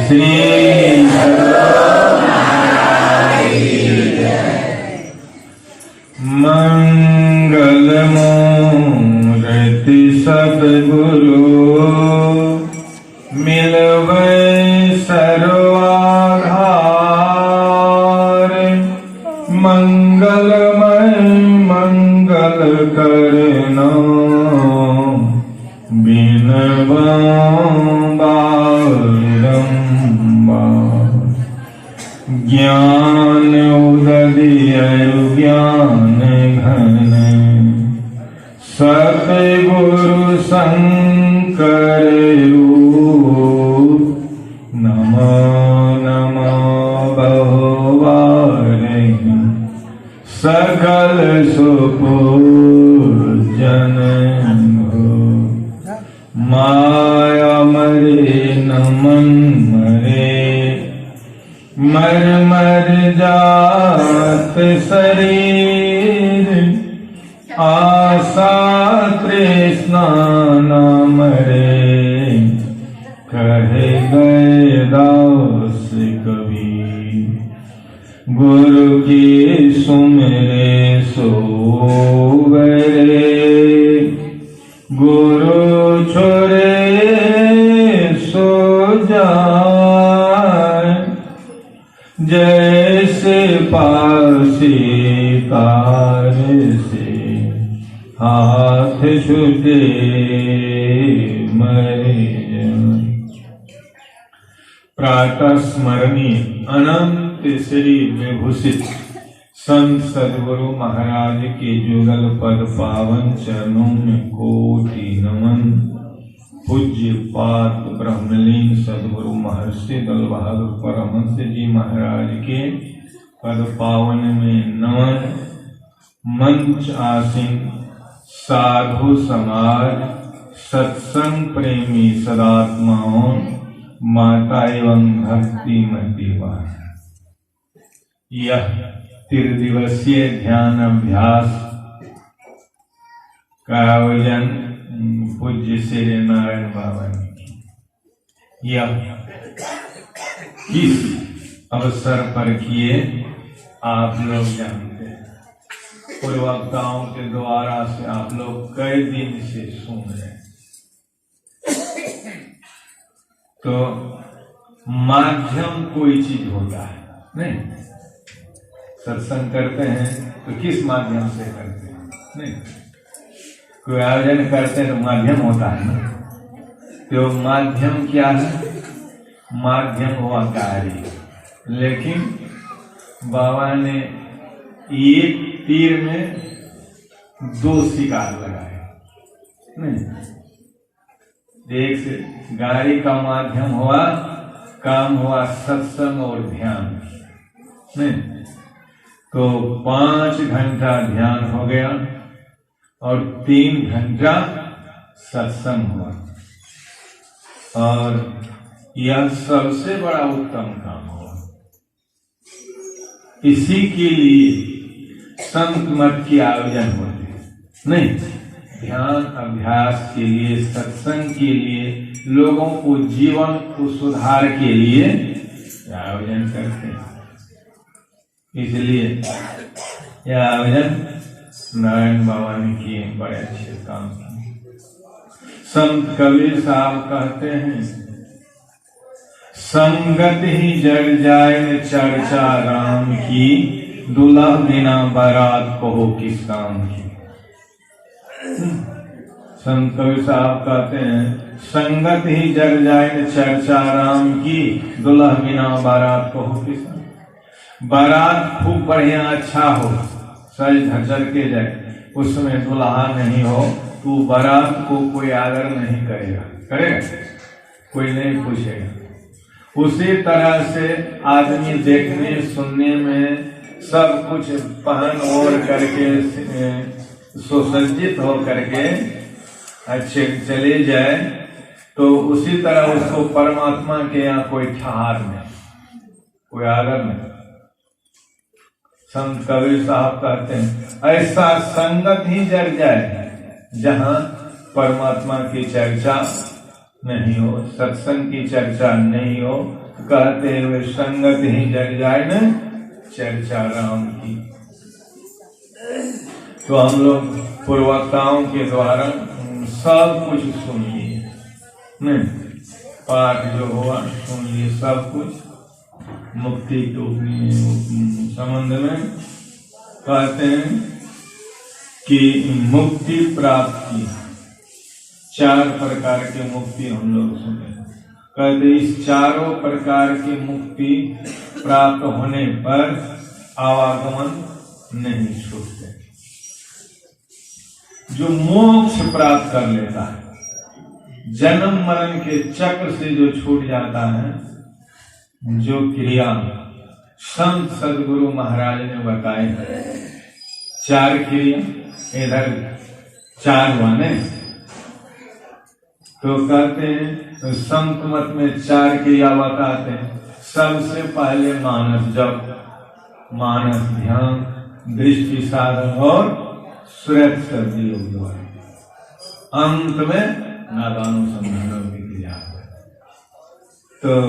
श्री मंगलमूर्ति सद्गुरु मिलवै सर्वाधार मंगलमय मंगल करना बिनवा बारंबार ज्ञान उदय ज्ञान घन सतगुरु शंकर रूप नमो नमो बहुवारे सकल सुपूजन माया मरे नमन मरे मर मर जात शरीर आशा तृष्णा न मरे कहे गए दास कबीर गुरु की सुमिरे सोवरे गुरु छोरे सो जाए जैसे पासी तार से हाथ छूटे मरे प्रातः स्मरणीय अनंत श्री विभूषित संत सद्गुरु महाराज के जुगल पद पावन चरणों में कोटि नमन। पूज्य पाद ब्रह्मलीन सद्गुरु महर्षि दल बहादुर परमहंस जी महाराज के पद पावन में नमन। मंच आसीन साधु समाज सत्संग प्रेमी सदात्माओं माता एवं भक्ति महतीवान यह त्रिदिवसीय ध्यान अभ्यास का आयोजन पूज्य श्री नारायण बाबा ने यह किस अवसर पर किए आप लोग जानते हैं। पूर्ववक्ताओं के द्वारा से आप लोग कई दिन से सुन रहे हैं। तो माध्यम कोई चीज होता है नहीं, सत्संग करते हैं तो किस माध्यम से करते हैं नहीं, कोई आयोजन करते हैं तो माध्यम होता है ना। तो माध्यम क्या है? माध्यम हुआ कार्य। लेकिन बाबा ने एक तीर में दो शिकार लगाए नहीं, एक से गाड़ी का माध्यम हुआ, काम हुआ सत्संग और ध्यान नहीं। तो 5 घंटा ध्यान हो गया और 3 घंटा सत्संग हुआ, और यह सबसे बड़ा उत्तम काम हुआ। इसी के लिए संत मत की आयोजन होते हैं नहीं, ध्यान अभ्यास के लिए, सत्संग के लिए, लोगों को जीवन को सुधार के लिए आयोजन करते हैं। इसलिए यह आयोजन नारायण बाबा ने किए, बड़े अच्छे काम किए। संत कबीर साहब कहते हैं संगत ही जग जाए चर्चा राम की, दूल्हा बिना बारात कहो किस काम की। संत कबीर साहब कहते हैं संगत ही जग जाए चर्चा राम की, दूल्हा बिना बारात कहो किस काम। बारात खूब बढ़िया अच्छा हो, सज धजर के जाए, उसमें दुल्हा नहीं हो तो बारात को कोई आदर नहीं करेगा, करेगा कोई नहीं पूछेगा। उसी तरह से आदमी देखने सुनने में सब कुछ पहन ओढ़ करके सुसज्जित हो करके अच्छे चले जाए, तो उसी तरह उसको परमात्मा के यहाँ कोई ठहार नहीं, कोई आदर नहीं। संत कबीर साहब कहते हैं ऐसा संगत ही जग जाए जहां परमात्मा की चर्चा नहीं हो, सत्संग की चर्चा नहीं हो, कहते हुए संगत ही जग जाए न चर्चा राम की। तो हम लोग पूर्वताओं के द्वारा सब कुछ सुन लिए, नहीं पाठ जो हुआ सुन लिए सब कुछ। मुक्ति के संबंध में कहते हैं कि मुक्ति प्राप्ति 4 प्रकार की मुक्ति हम लोग सुने। कहते इस चारों प्रकार की मुक्ति प्राप्त होने पर आवागमन नहीं छूटते। जो मोक्ष प्राप्त कर लेता है, जन्म मरण के चक्र से जो छूट जाता है, जो क्रिया संत सदगुरु महाराज ने बताए 4 क्रिया, इधर 4 माने तो कहते हैं संत मत में 4 क्रिया बताते हैं। सबसे पहले मानस जप, मानस ध्यान, दृष्टि साधन और सुरत योग, अंत में नादानुसंधानों की क्रिया। तो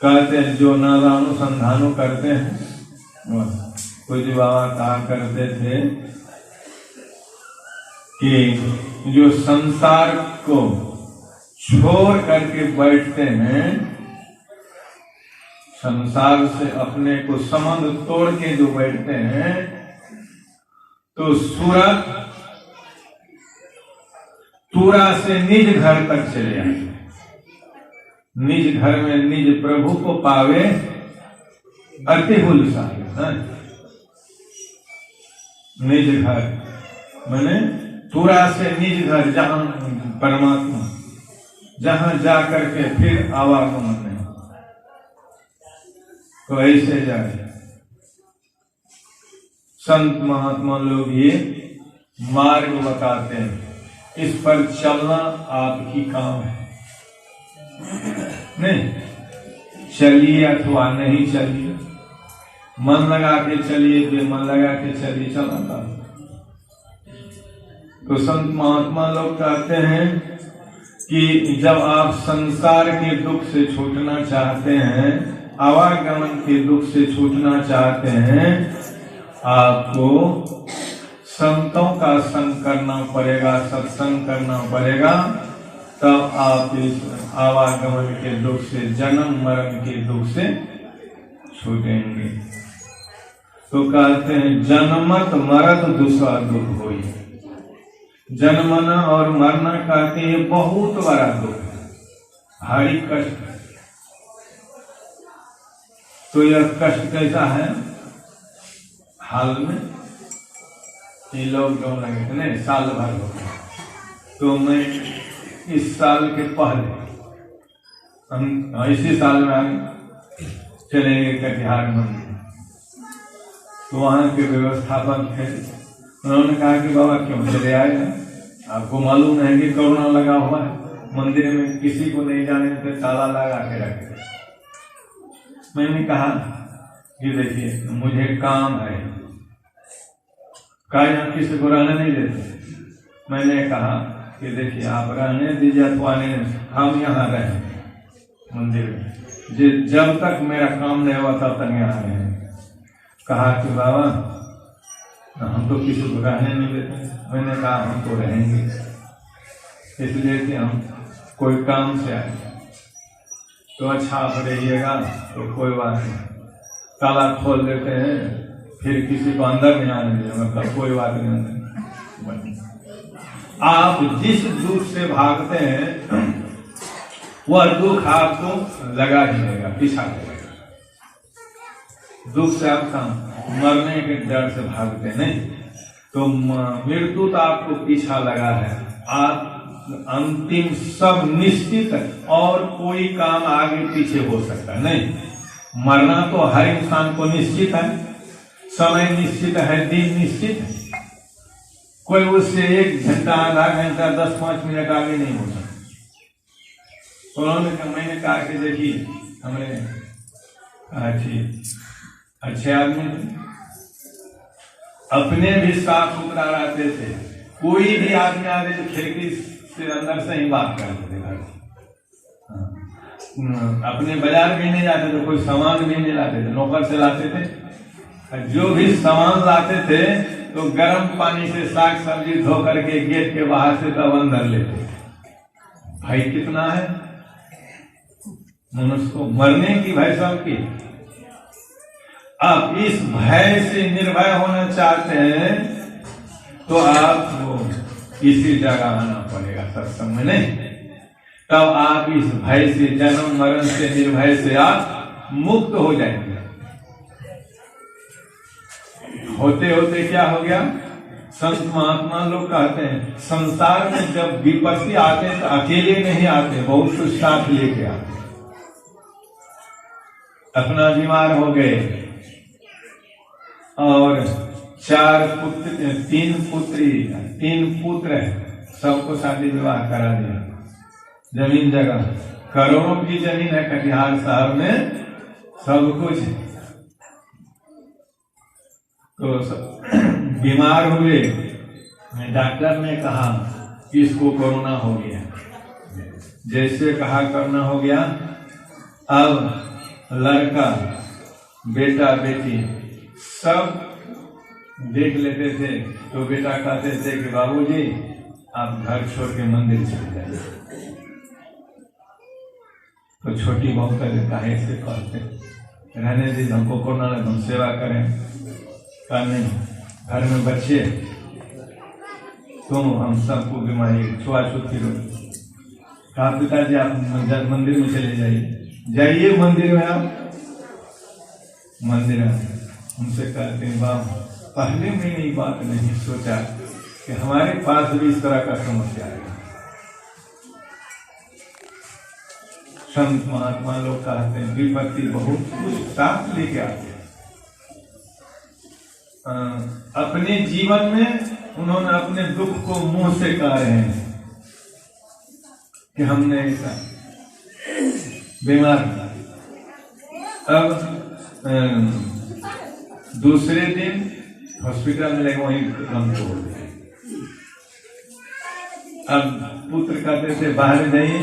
कहते हैं जो नादानुसंधानों करते हैं, कुछ बाबा कहा करते थे कि जो संसार को छोड़ करके बैठते हैं, संसार से अपने को संबंध तोड़ के जो बैठते हैं, तो सूरत तुरा से निज घर तक चले आए। निज घर में निज प्रभु को पावे अति हुलसा। निज घर माने तुरा से निज घर, जहां परमात्मा, जहां जा करके फिर आवागमन नहीं। तो ऐसे जाए संत महात्मा लोग ये मार्ग बताते हैं, इस पर चलना आपकी काम है। नहीं चलिए अथवा नहीं चलिए, मन लगा के चलिए, बेमन लगा के चलिए, चलना। तो संत महात्मा लोग कहते हैं कि जब आप संसार के दुख से छूटना चाहते हैं, आवागमन के दुख से छूटना चाहते हैं, आपको संतों का संग करना पड़ेगा, सत्संग करना पड़ेगा, तब आप इस आवागमन के दुख से, जन्म मरण के दुख से छूटेंगे। तो कहते हैं जन्मत मरत दूसरा दुख होई। जन्मना और मरना कहते हैं बहुत बड़ा दुख है, भारी कष्ट है। तो यह कष्ट कैसा है? हाल में ये लॉकडाउन लगे थे नहीं, साल भर हो गया। तो मैं इस साल के पहले हम इसी साल में आगे चले गए कटिहार मंदिर। तो वहां के व्यवस्थापक थे, उन्होंने कहा कि बाबा क्यों चले आए हैं, आपको मालूम है कि कोरोना लगा हुआ है, मंदिर में किसी को नहीं जाने से ताला लगा के रखे। मैंने कहा कि देखिए मुझे काम है, कहा यहाँ किसी को रहने नहीं देते। मैंने कहा कि देखिए आप रहने दीजिए, अथवा नहीं, हम यहाँ रहे मंदिर में, जब तक मेरा काम नहीं हुआ तब तक यहाँ रहे। कहा कि बाबा हम तो किसी को रहने नहीं देते। मैंने कहा हम तो रहेंगे, इसलिए कि हम कोई काम से आए। तो अच्छा आप रहिएगा, तो कोई बात नहीं, ताला खोल देते हैं, फिर किसी को अंदर नहीं आने देंगे, मतलब कोई बात नहीं। आप जिस दुख से भागते हैं वह दुख आपको लगा ही रहेगा, पीछा करेगा। दुख से आप मरने के डर से भागते नहीं, तो मृत्यु तो आपको पीछा लगा है। आप अंतिम सब निश्चित है, और कोई काम आगे पीछे हो सकता नहीं। मरना तो हर इंसान को निश्चित है, समय निश्चित है, दिन निश्चित है, कोई उससे 1 घंटा, आधा घंटा, 10-5 मिनट आगे नहीं हो सकता। तो मैंने कहा कि देखिए हमने अच्छे आदमी अपने भी साफ सुथरा रहते थे, कोई भी आदमी आगे तो खिड़की से अंदर से ही बात करते थे घर से। अपने बाजार भी नहीं जाते थे, कोई सामान भी नहीं लाते थे, नौकर से लाते थे। जो भी सामान लाते थे तो गर्म पानी से साग सब्जी धो करके गेट के बाहर से तब अंदर लेते। भाई कितना है मनुष्य को मरने की भय सबकी। आप इस भय से निर्भय होना चाहते हैं तो आपको इसी जगह आना पड़ेगा, सत्संग में नहीं। तब आप इस भय से, जन्म मरण से, निर्भय से आप मुक्त हो जाएंगे। होते होते क्या हो गया, संत महात्मा लोग कहते हैं संसार में जब विपत्ति आते हैं तो अकेले नहीं आते, बहुत कुछ साथ लेके आते। अपना बीमार हो गए और 4 पुत्र, 3 पुत्र है, सबको शादी विवाह करा दिया। जमीन जगह करोड़ों की जमीन है कटिहार शहर में, सब कुछ। तो बीमार हुए, डॉक्टर ने कहा कि इसको कोरोना हो गया। जैसे कहा कोरोना हो गया, अब लड़का बेटा बेटी सब देख लेते थे तो बेटा कहते थे कि बाबूजी आप घर छोड़ के मंदिर चले जाइए। तो छोटी बहू का काहे से कहते रहने दीजिए, हमको कोरोना लगा, हम सेवा करें। कहा नहीं, घर में बच्चे तुम हम सबको बीमारी छुआछूत की रोक। कहा पिताजी आप मंदिर में चले जाइए मंदिर में। आप मंदिर में उनसे कहते हैं बाबू पहले मैंने ये बात नहीं सोचा कि हमारे पास भी इस तरह का समस्या आएगा। संत महात्मा लोग कहते हैं विपत्ति बहुत कुछ साथ लेके आते हैं। अपने जीवन में उन्होंने अपने दुख को मुंह से कहा है कि हमने ऐसा बीमार। अब दूसरे दिन हॉस्पिटल में लगे, वहीं दम तोड़ दिए। अब पुत्र कहते थे बाहर नहीं,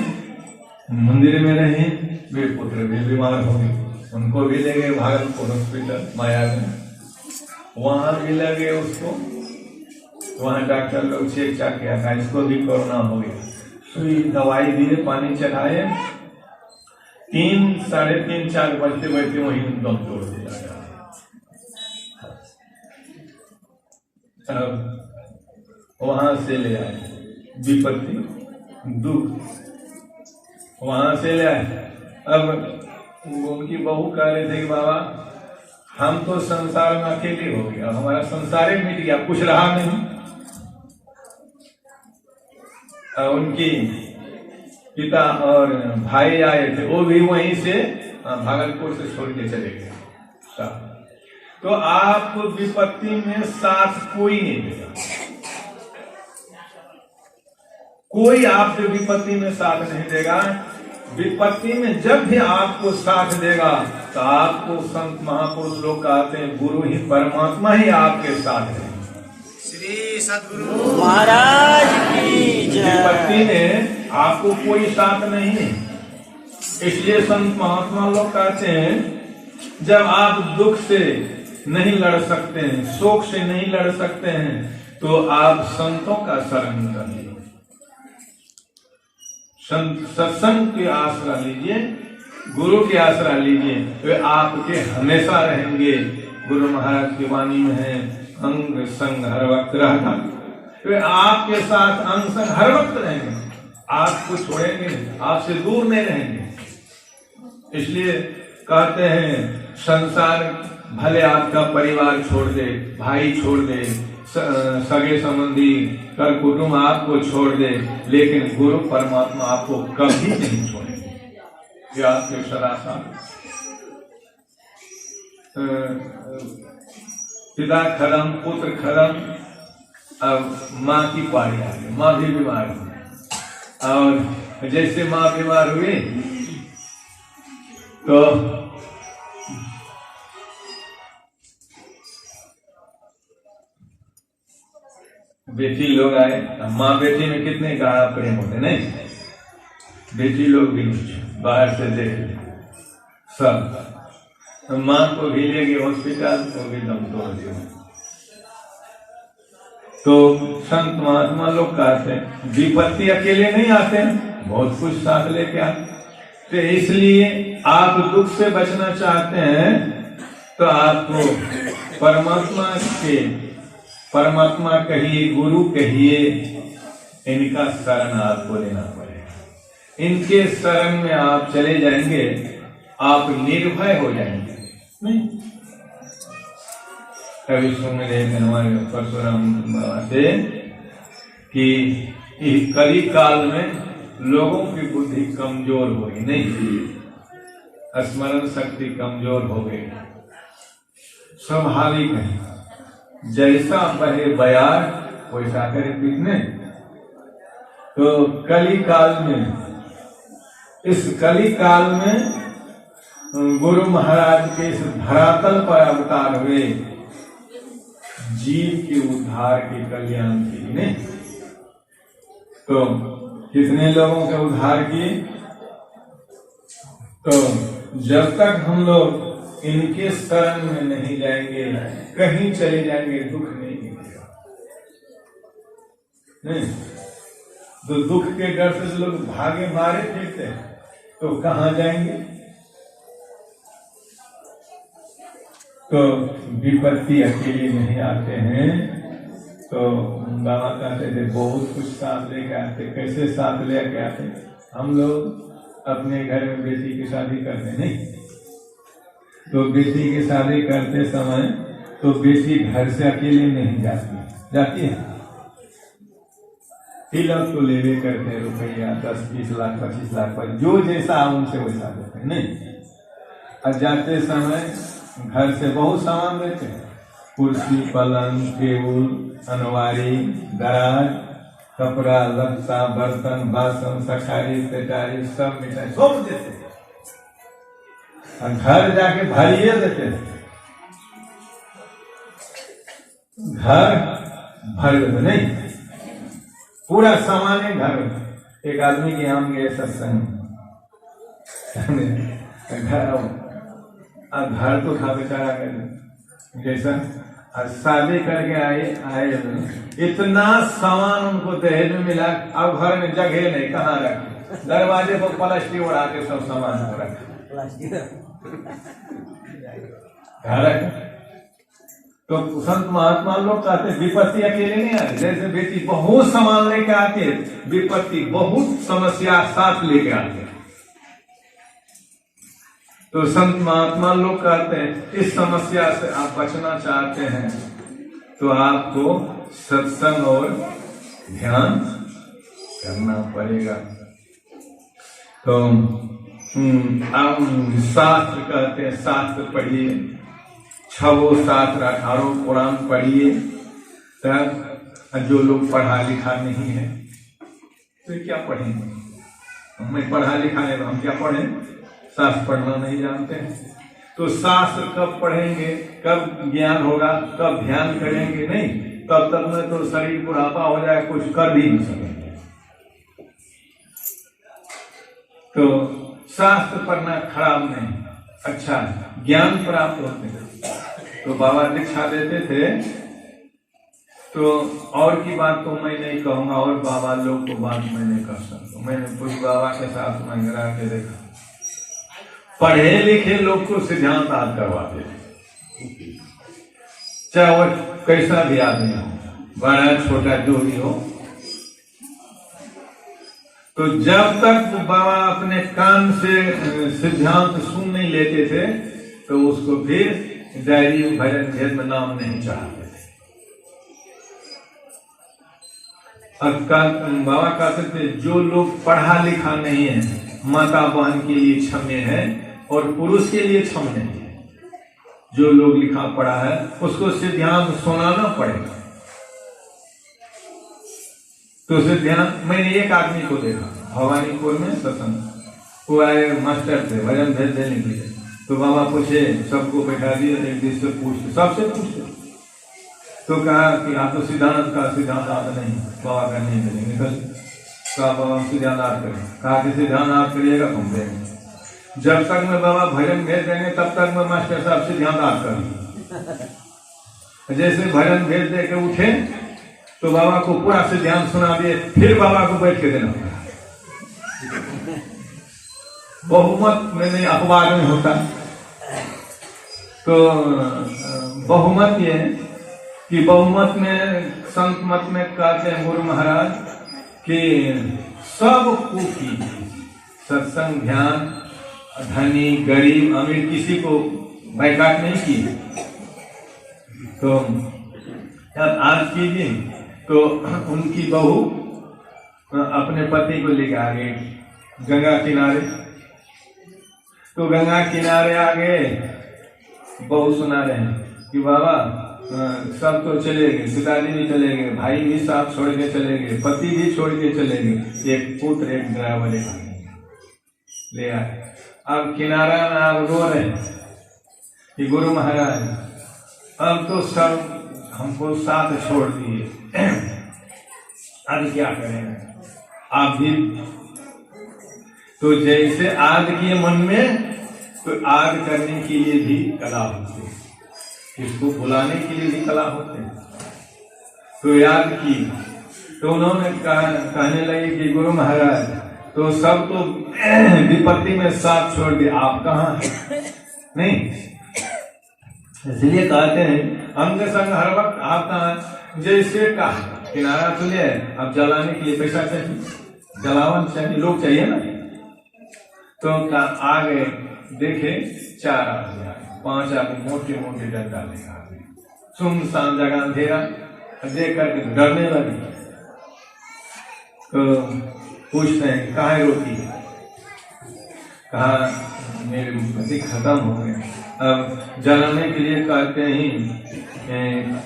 मंदिर में नहीं। वे पुत्र भी बीमार हो गए, उनको भी ले गए भागलपुर हॉस्पिटल माया में। वहां भी लगे उसको, वहां डॉक्टर लोग चेक चाक किया था, इसको भी कोरोना हो गया। सुई दवाई दिए, पानी चढ़ाए, 3, 3:30, 4 बजते बजते वहीं दम तोड़ दिया। अब वहां से ले आए विपत्ति, दुख वहां से ले आए। अब उनकी बहू कह रहे थे कि बाबा हम तो संसार में अकेले हो गया, हमारा संसार ही मिट गया, कुछ रहा नहीं। उनकी पिता और भाई आए थे, वो भी वहीं से भागलपुर से छोड़ के चले गए। तो आपको विपत्ति में साथ कोई नहीं देगा, कोई आपसे विपत्ति में साथ नहीं देगा। विपत्ति में जब भी आपको साथ देगा तो आपको संत महापुरुष लोग कहते हैं गुरु ही, परमात्मा ही आपके साथ है। श्री सद्गुरु महाराज की जय। विपत्ति में आपको कोई साथ नहीं है, इसलिए संत महात्मा लोग कहते हैं जब आप दुख से नहीं लड़ सकते हैं, शोक से नहीं लड़ सकते हैं, तो आप संतों का शरण करिए, सत्संग के आसरा लीजिए, गुरु के आसरा लीजिए। वे आपके हमेशा रहेंगे। गुरु महाराज की वाणी में है अंग संग हर वक्त रहना। वे आपके साथ अंग संग हर वक्त रहेंगे, आपको छोड़ेंगे, आपसे दूर नहीं रहेंगे। इसलिए कहते हैं संसार भले आपका परिवार छोड़ दे, भाई छोड़ दे, सगे संबंधी कर कुटुंब आपको छोड़ दे, लेकिन गुरु परमात्मा आपको कभी नहीं छोड़ेंगे। ये आपके सदा साथ। पिता खत्म, पुत्र खत्म, अब माँ की पारी आ गई, माँ भी बीमार हुई। और जैसे माँ बीमार हुई तो बेटी लोग आए, माँ बेटी में कितने गाढ़ा प्रेम होते नहीं, बेटी लोग भी बाहर से देख ले सब, तो माँ को भी ले गए हॉस्पिटल, वो भी दम तोड़ दिया। तो संत महात्मा लोग कहते हैं विपत्ति अकेले नहीं आते हैं, बहुत कुछ साथ लेके आते। तो इसलिए आप दुख से बचना चाहते हैं तो आपको परमात्मा कहिए, गुरु कहिए, इनका शरण आपको लेना पड़ेगा। इनके शरण में आप चले जाएंगे, आप निर्भय हो जाएंगे। नहीं कभी सुन रहे थे हमारे परशुराम बाबा से कि कली काल में लोगों की बुद्धि कमजोर हो गई, नहीं स्मरण शक्ति कमजोर हो गई। स्वाभाविक है, जैसा बहे बयार वैसा करे पीतने। तो कली काल में, इस कली काल में गुरु महाराज के इस धरातल पर अवतार हुए, जीव के उद्धार के कल्याण के लिए। तो कितने लोगों के उद्धार किए? तो जब तक हम लोग इनके शरण में नहीं जाएंगे, कहीं चले जाएंगे, दुख नहीं मिलेगा। नहीं तो दुख के डर से लोग भागे मारे फिरते हैं, तो कहाँ जाएंगे? तो विपत्ति अकेले नहीं आते हैं। तो बाबा कहते थे बहुत कुछ साथ लेके आते। कैसे साथ लेके आते? हम लोग अपने घर में बेटी की शादी करते नहीं, तो बेटी की शादी करते समय तो बेटी घर से अकेले नहीं जाती है, तिलक तो लेवे करते हैं, रुपया 10-20 लाख 25 लाख पर जो जैसा उनसे वैसा देते हैं नहीं। और जाते समय घर से बहुत सामान देते हैं, कुर्सी, पलंग, टेबुल, अनवारी, दराज, कपड़ा, लत्ता, बर्तन, बासन, सखारी, पेटारी, सब मिठाई सब देते हैं। और घर जाके भरिए देते हैं, घर भर देते नहीं, पूरा सामान है घर में। एक आदमी के यहाँ गए सत्संग, घर तो था बेचारा कैसा, शादी करके आए इतना सामान उनको दहेज में मिला, अब घर में जगह नहीं, कहाँ रखे? दरवाजे पर प्लास्टिक उड़ा के सब सामान को रखे घर। तो संत महात्मा लोग कहते विपत्ति अकेले नहीं आती। जैसे बेटी बहुत सामान लेके आती है, विपत्ति बहुत समस्या साथ लेके आती है। तो संत महात्मा लोग कहते हैं इस समस्या से आप बचना चाहते हैं तो आपको सत्संग और ध्यान करना पड़ेगा। तो शास्त्र कहते हैं, शास्त्र पढ़िए, 6 शास्त्र 18 पुराण पढ़िए। तब जो लोग पढ़ा लिखा नहीं है तो क्या पढ़ेंगे? हमें पढ़ा लिखा है तो हम क्या पढ़ें? शास्त्र पढ़ना नहीं जानते हैं। तो शास्त्र कब पढ़ेंगे, कब ज्ञान होगा, कब ध्यान करेंगे? नहीं, तब तक में तो शरीर बुढ़ापा हो जाए, कुछ कर भी नहीं सकेंगे। तो शास्त्र पढ़ना खराब नहीं, अच्छा है, ज्ञान प्राप्त होते हैं। तो बाबा दीक्षा देते थे। तो और की बात तो मैं नहीं कहूंगा, और बाबा लोग को बात मैं नहीं कर सकता। मैंने कुछ बाबा के साथ मंगरा के देखा, पढ़े लिखे लोग को सिद्धांत याद करवाते थे, चाहे वो कैसा भी आदमी हो, बड़ा छोटा जो भी हो। तो जब तक बाबा अपने कान से सिद्धांत सुन नहीं लेते थे तो उसको फिर डायरी भजन भेद में नाम नहीं चाहते थे। अब बाबा कहते थे जो लोग पढ़ा लिखा नहीं है, माता बहन के लिए क्षम्य है और पुरुष के लिए क्षम्य नहीं है। जो लोग लिखा पढ़ा है उसको सिद्धांत सुनाना पड़ेगा। तो सिद्धांत, मैंने एक आदमी को देखा भवानीपुर में सत्संग, वो आए मास्टर थे भजन भेज देने के लिए। तो बाबा पूछे, सबको बैठा दिए, एक दिन से पूछते, सबसे पूछते। तो कहा कि आप तो सिद्धांत का सिद्धांत नहीं, बाबा का नहीं करेंगे। कल कहा बाबा सिद्धांत करें, कहा कि सिद्धांत करिएगा तुम देंगे। जब तक मैं बाबा भजन भेज देंगे तब तक मैं मास्टर साहब से ध्यान करूँ। जैसे भजन भेज दे के उठे तो बाबा को पूरा से ध्यान सुना दिए, फिर बाबा को बैठ के देना। बहुमत में नहीं, अखबार में होता। तो बहुमत ये कि बहुमत में, संत मत में कहते हैं गुरु महाराज कि सब को की सत्संग ध्यान, धनी गरीब अमीर किसी को बैकाट नहीं की। तो आज कीजिए तो उनकी बहू अपने पति को लेकर आ गई गंगा किनारे। तो गंगा किनारे आ गए, बहू सुना रहे हैं कि बाबा सब तो चले गए, पिताजी भी चले गए, भाई भी साथ छोड़ के चले गए, पति भी छोड़ के चले गए, एक पुत्र एक ड्राइवर ले आए। अब किनारा में आप रो रहे हैं कि गुरु महाराज अब तो सब हमको साथ छोड़ दिए, अब क्या करेंगे आप भी। तो जैसे आग किए मन में, तो आग करने के लिए भी कला होती है, इसको बुलाने के लिए भी कला होते हैं। तो याद की तो उन्होंने कहने लगे कि गुरु महाराज तो सब तो विपत्ति में साथ छोड़ दिया, आप कहाँ हैं? नहीं, इसलिए कहते हैं अंग संग हर वक्त आप कहाँ। जैसे कहा किनारा तो ले, अब जलाने के लिए पैसा चाहिए, जलावन चाहिए, लोग चाहिए ना। तो आ गए, देखे 4 आदमी, 5 आदमी मोटे मोटे डंडा लेकर सुनसान जगह अंधेरा देख करके डरने लगे। तो पूछते हैं कहाँ है रोटी? कहा मेरे पति खत्म हो गए, अब जलाने के लिए कहते ही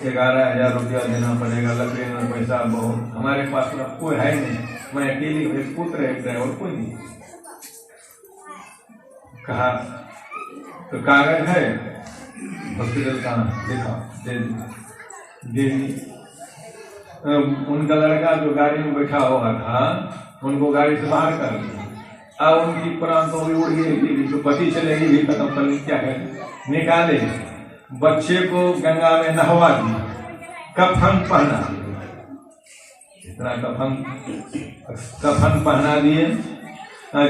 11,000 रुपया देना पड़ेगा, लकड़ी में पैसा बहुत, हमारे पास कोई है नहीं, मैं अकेली, एक पुत्र है, ड्राइवर कोई नहीं। कहा तो कागज है हॉस्पिटल का, देखा दे उनका लड़का जो गाड़ी में बैठा हुआ था उनको गाड़ी से बाहर कर दिया। अब उनकी प्राण तो उड़ गई, तो पति चलेगी भी खत्म करने, क्या करें, निकाले, बच्चे को गंगा में नहवा दिया, कफन पहना दिया, इतना कफन पहना दिए।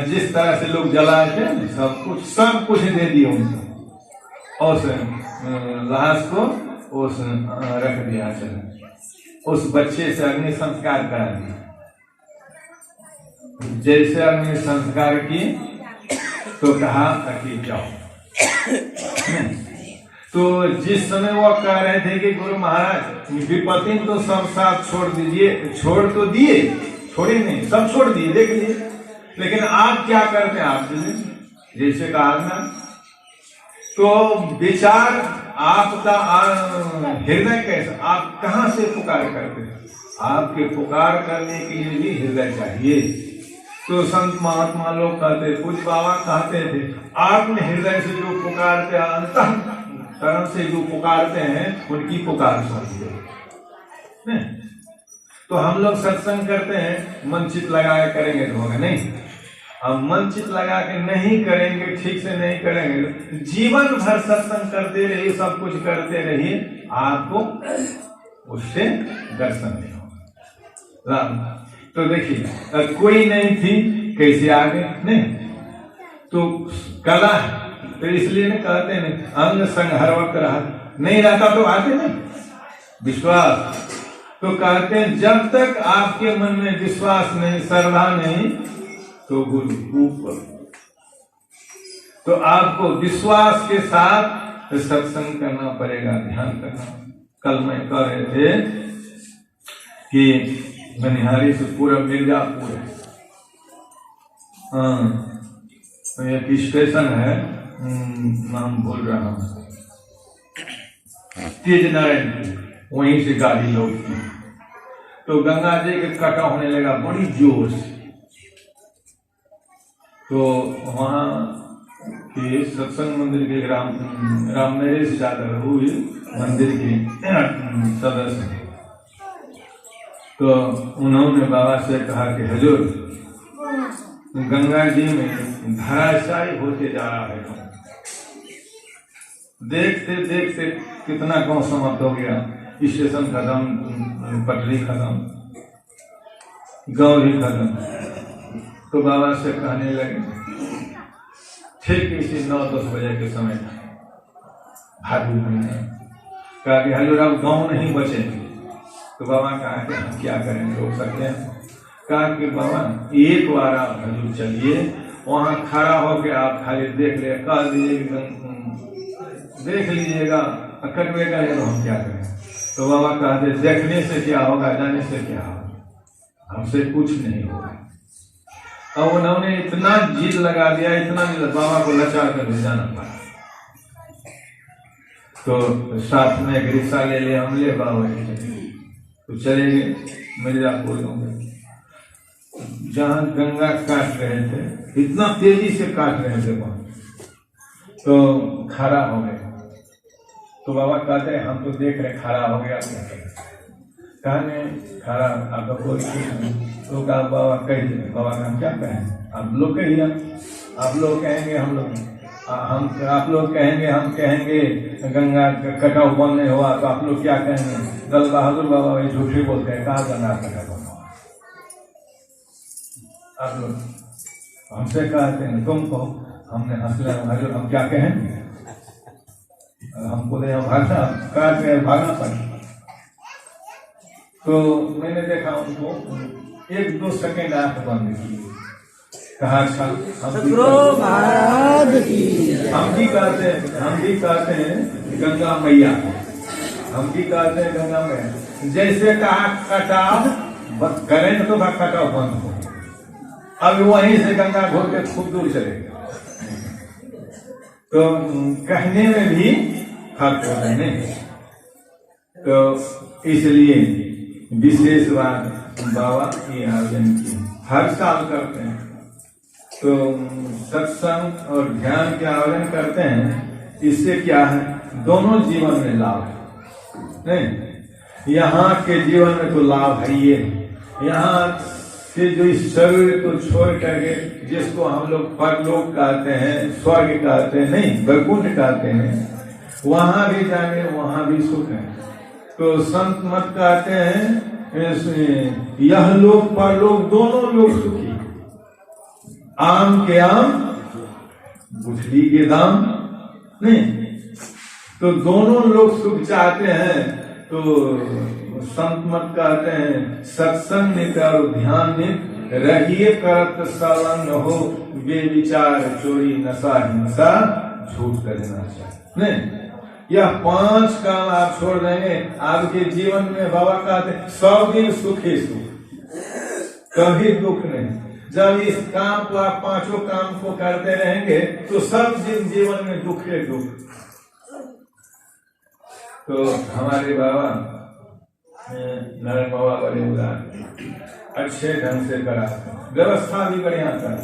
जिस तरह से लोग जलाए थे सब कुछ दे दिए उनको, और लाश को उस रख दिया, चल उस बच्चे से अग्नि संस्कार करा दिया। जैसे अग्नि संस्कार की तो कहा कि जाओ। तो जिस समय वो कह रहे थे कि गुरु महाराज विपत्ति तो सब साथ छोड़ दीजिए, छोड़ तो दिए, छोड़े नहीं, सब छोड़ दिए, देख लिए, लेकिन आप क्या करते हैं? आप जैसे कहा ना, तो विचार आपका हृदय कैसा, आप कहाँ से पुकार करते हैं? आपके पुकार करने के लिए भी हृदय चाहिए। तो संत महात्मा लोग कहते, पूज्य बाबा कहते थे, आत्म हृदय से जो पुकारते हैं, अंतःकरण से जो पुकारते हैं, उनकी पुकार सुनिए। तो हम लोग सत्संग करते हैं, मन चित लगा के करेंगे तो होगा नहीं, हम मन चित लगा के नहीं करेंगे, ठीक से नहीं करेंगे, जीवन भर सत्संग करते रहिए, सब कुछ करते रहिए, आपको उससे दर्शन नहीं होगा। तो देखिए कोई नहीं थी, कैसे आ गए? नहीं, तो कला है, तो इसलिए नहीं कहते हैं अंग संग हर वक्त रहा, नहीं रहता तो आते नहीं, विश्वास। तो कहते हैं जब तक आपके मन में विश्वास नहीं, श्रद्धा नहीं, तो गुरु ऊपर। तो आपको विश्वास के साथ सत्संग करना पड़ेगा, ध्यान करना। कल मैं कह रहे थे कि बनिहारी से पूरा मिर्जापुर है, हाँ, एक स्टेशन है, नाम भूल रहा हूँ, तेज नारायणपुर, वहीं से गाड़ी लौटती। तो गंगा जी के कटा होने लगा बड़ी जोर से। तो वहाँ कि सत्संग मंदिर के राम मेरे से ज्यादा हुए मंदिर के सदस्य। तो उन्होंने बाबा से कहा कि हुजूर, गंगा जी में धराशायी होते जा रहा है। देखते देखते कितना गांव समाप्त हो गया, स्टेशन खत्म, पटरी खत्म, गांव भी खत्म। तो बाबा से कहने लगे, ठीक इसी 9-10 बजे के समय भालू हमने कहा कि हुजूर अब गांव नहीं बचेंगे। तो बाबा कहा कि हम क्या करेंगे, रोक सकते हैं? कहा कि बाबा एक बार आप हुजूर चलिए, वहां खड़ा होकर आप खाली देख ले, कह दीजिएगा, देख लीजिएगा, कटवेगा, तो हम क्या करें? तो बाबा कहते देखने से क्या होगा, जाने से क्या होगा, हमसे कुछ नहीं होगा। अब उन्होंने इतना जिद लगा दिया, इतना जिद, बाबा को लचा कर ले जाना पड़ा। तो साथ में एक रिक्शा ले लिया, हम ले बाबा तो चले गए मिर्जापुर में। जहाँ गंगा काट रहे थे, इतना तेजी से काट रहे थे वहां, तो खड़ा हो गए। तो बाबा कहते हम तो देख रहे, खड़ा हो गया, क्या करें? कहने खड़ा आपका कोई तो कहा बाबा कहिए। बाबा का हम क्या कहें, आप लोग कहिए, आप लोग कहेंगे, हम लोग आप लोग कहेंगे, हम कहेंगे गंगा कटाव बंद नहीं हुआ, तो आप लोग क्या कहेंगे? दल बहादुर बाबा भाई झूठे बोलते हैं, कहा गंगा कटाव बंद हुआ? आप लोग हमसे कहते हैं, तुम कहो। हमने हंसला, हम क्या कहेंगे? हमको भागना पड़ा। तो मैंने देखा उनको 1-2 सेकेंड आंख बंद की, कहा अच्छा महाराज की हम भी कहते हैं गंगा मैया, हम भी कहते हैं गंगा मैया। जैसे कहा कटाव करें तो कटाव बंद हो, अब वहीं से गंगा घोर के खूब दूर चलेगा। तो कहने में भी फर्क होता है नहीं। तो इसलिए विशेष बात बाबा ये आयोजन की हर साल करते हैं। तो सत्संग और ध्यान के आयोजन करते हैं, इससे क्या है, दोनों जीवन में लाभ है नहीं। यहाँ के जीवन में तो लाभ है ये, यहाँ से जो इस शरीर को छोड़ करके जिसको हम लोग परलोक कहते हैं, स्वर्ग कहते हैं नहीं, वैकुंठ कहते हैं, वहां भी जाने, वहां भी सुख है। तो संत मत कहते हैं यह लोक परलोक दोनों लोग सुखी, आम के आम गुठली के दाम नहीं। तो दोनों लोग सुख चाहते हैं। तो संत मत कहते हैं सत्संग नित और ध्यान नित रहिए करत सवंग हो, बेविचार चोरी नशा हिंसा झूठ करना चाहिए नहीं। यह 5 काम आप छोड़ देंगे, आपके जीवन में बाबा कहते 100 दिन सुख ही सुख, कभी दुख नहीं। जब इस काम को आप 5 काम को करते रहेंगे तो सब जीवन में दुख है दुख। तो हमारे बाबा नारायण बाबा बड़े उदार, अच्छे ढंग से करा, व्यवस्था भी बढ़िया करा,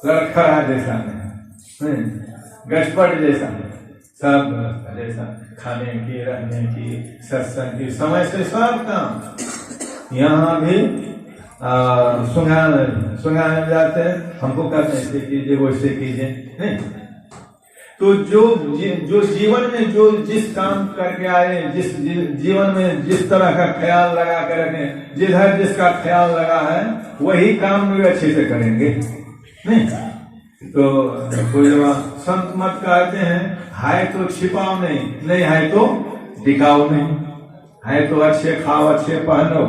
लड़खड़ा जैसा नहीं, गठपट जैसा नहीं, सब व्यवस्था जैसा, खाने की, रहने की, सत्संग की, समय से सब काम। यहाँ भी सुंघाने जाते हैं, हमको कहते हैं ऐसे कीजिए वैसे कीजिए नहीं। तो जो जीवन में जो जिस काम करके आए, जिस जीवन में जिस तरह का ख्याल लगा कर रखें, जिधर जिसका ख्याल लगा है वही काम भी अच्छे से करेंगे नहीं। तो कोई संत मत कहते हैं है तो छिपाओ नहीं, नहीं है तो दिखाओ नहीं, है तो अच्छे खाओ अच्छे पहनो,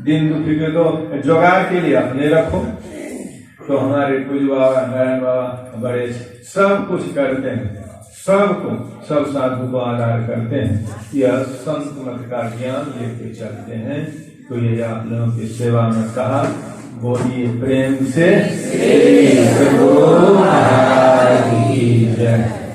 दिन दुखी के तो जुगाड़ के लिए अपने रखो। तो हमारे पूज बाबा नारायण बाबा बड़े सब कुछ करते हैं, सब साधु को आधार करते हैं। यह संत मत का ज्ञान लेके चलते हैं। तो ये आप लोगों की सेवा में कहा, बोलिए प्रेम से श्री गुरु महाराज की जय।